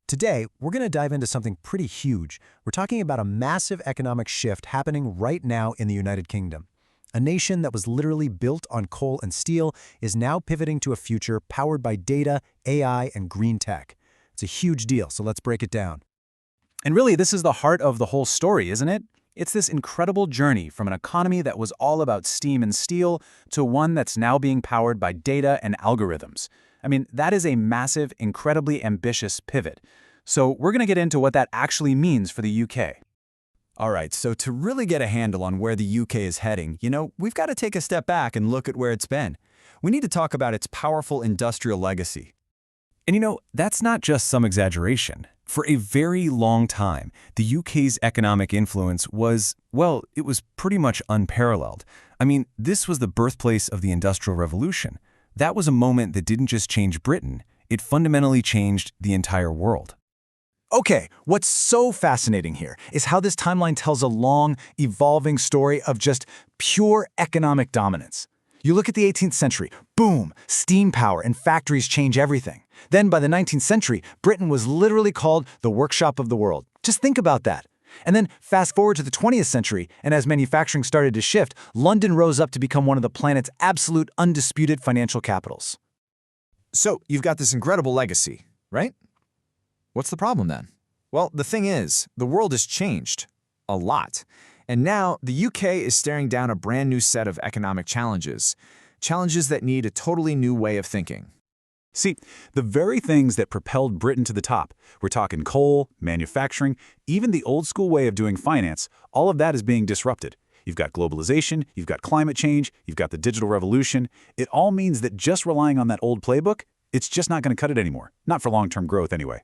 Today, we're going to dive into something pretty huge. We're talking about a massive economic shift happening right now in the United Kingdom. A nation that was literally built on coal and steel is now pivoting to a future powered by data, AI, and green tech. It's a huge deal, so let's break it down. And really, this is the heart of the whole story, isn't it? It's this incredible journey from an economy that was all about steam and steel to one that's now being powered by data and algorithms. I mean, that is a massive, incredibly ambitious pivot. So we're going to get into what that actually means for the UK. All right, so to really get a handle on where the UK is heading, we've got to take a step back and look at where it's been. We need to talk about its powerful industrial legacy. And that's not just some exaggeration. For a very long time, the UK's economic influence was, well, it was pretty much unparalleled. I mean, this was the birthplace of the Industrial Revolution. That was a moment that didn't just change Britain, it fundamentally changed the entire world. Okay, what's so fascinating here is how this timeline tells a long, evolving story of just pure economic dominance. You look at the 18th century, boom, steam power and factories change everything. Then by the 19th century, Britain was literally called the workshop of the world. Just think about that. And then fast forward to the 20th century, and as manufacturing started to shift, London rose up to become one of the planet's absolute undisputed financial capitals. So you've got this incredible legacy, right? What's the problem then? Well, the thing is, the world has changed a lot. And now the UK is staring down a brand new set of economic challenges. Challenges that need a totally new way of thinking. See, the very things that propelled Britain to the top, we're talking coal, manufacturing, even the old school way of doing finance, all of that is being disrupted. You've got globalization, you've got climate change, you've got the digital revolution. It all means that just relying on that old playbook, it's just not going to cut it anymore. Not for long-term growth anyway.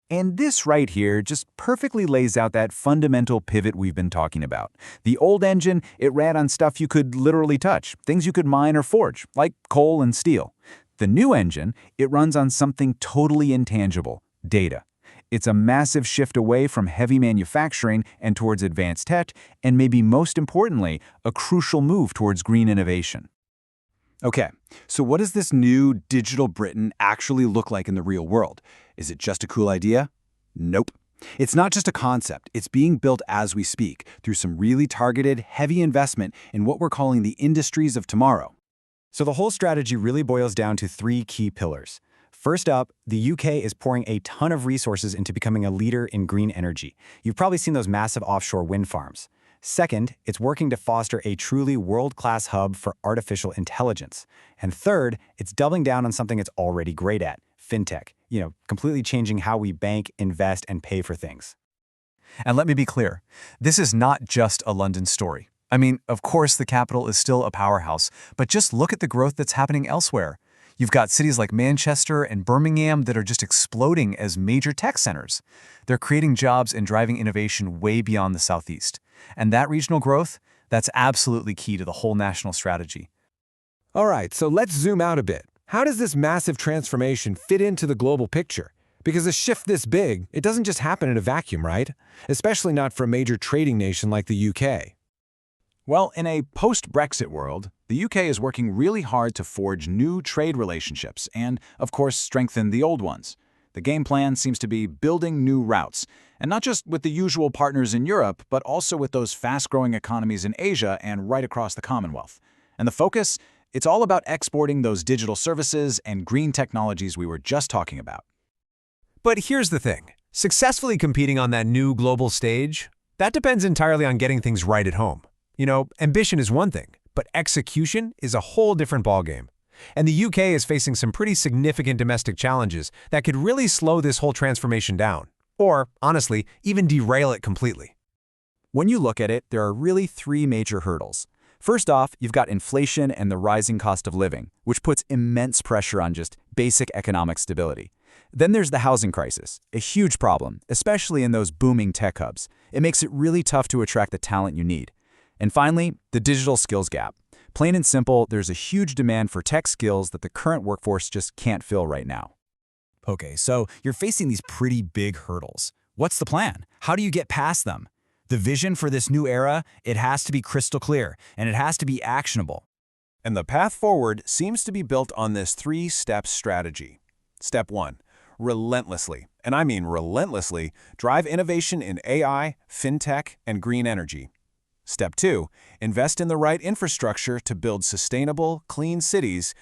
And this right here just perfectly lays out that fundamental pivot we've been talking about. The old engine, it ran on stuff you could literally touch, things you could mine or forge, like coal and steel. The new engine, it runs on something totally intangible, data. It's a massive shift away from heavy manufacturing and towards advanced tech, and maybe most importantly, a crucial move towards green innovation. Okay, so what does this new digital Britain actually look like in the real world? Is it just a cool idea? Nope. It's not just a concept. It's being built as we speak through some really targeted, heavy investment in what we're calling the industries of tomorrow. So the whole strategy really boils down to three key pillars. First up, the UK is pouring a ton of resources into becoming a leader in green energy. You've probably seen those massive offshore wind farms. Second, it's working to foster a truly world-class hub for artificial intelligence. And third, it's doubling down on something it's already great at, fintech. Completely changing how we bank, invest, and pay for things. And let me be clear, this is not just a London story. I mean, of course, the capital is still a powerhouse, but just look at the growth that's happening elsewhere. You've got cities like Manchester and Birmingham that are just exploding as major tech centers. They're creating jobs and driving innovation way beyond the Southeast. And that regional growth, that's absolutely key to the whole national strategy. All right, so let's zoom out a bit. How does this massive transformation fit into the global picture? Because a shift this big, it doesn't just happen in a vacuum, right? Especially not for a major trading nation like the UK. Well, in a post-Brexit world, the UK is working really hard to forge new trade relationships and, of course, strengthen the old ones. The game plan seems to be building new routes, and not just with the usual partners in Europe, but also with those fast-growing economies in Asia and right across the Commonwealth. And the focus? It's all about exporting those digital services and green technologies we were just talking about. But here's the thing. Successfully competing on that new global stage, that depends entirely on getting things right at home. Ambition is one thing, but execution is a whole different ballgame. And the UK is facing some pretty significant domestic challenges that could really slow this whole transformation down. Or, honestly, even derail it completely. When you look at it, there are really three major hurdles. First off, you've got inflation and the rising cost of living, which puts immense pressure on just basic economic stability. Then there's the housing crisis, a huge problem, especially in those booming tech hubs. It makes it really tough to attract the talent you need. And finally, the digital skills gap. Plain and simple, there's a huge demand for tech skills that the current workforce just can't fill right now. Okay, so you're facing these pretty big hurdles. What's the plan? How do you get past them? The vision for this new era, it has to be crystal clear, and it has to be actionable. And the path forward seems to be built on this three-step strategy. Step 1. relentlessly, and I mean relentlessly, drive innovation in AI, fintech, and green energy. Step 2, invest in the right infrastructure to build sustainable, clean cities,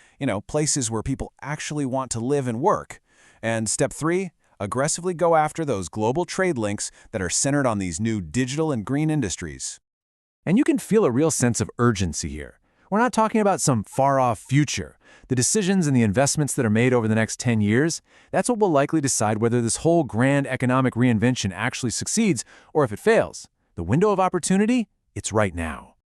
places where people actually want to live and work. And Step 3, aggressively go after those global trade links that are centered on these new digital and green industries. And you can feel a real sense of urgency here. We're not talking about some far-off future. The decisions and the investments that are made over the next 10 years, that's what will likely decide whether this whole grand economic reinvention actually succeeds or if it fails. The window of opportunity? It's right now.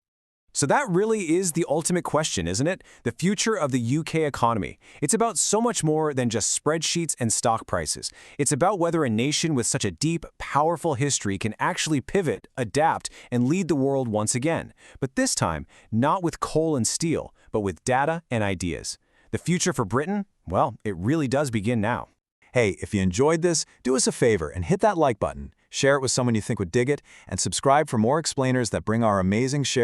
So that really is the ultimate question, isn't it? The future of the UK economy. It's about so much more than just spreadsheets and stock prices. It's about whether a nation with such a deep, powerful history can actually pivot, adapt, and lead the world once again. But this time, not with coal and steel, but with data and ideas. The future for Britain? Well, it really does begin now. Hey, if you enjoyed this, do us a favor and hit that like button, share it with someone you think would dig it, and subscribe for more explainers that bring our amazing shares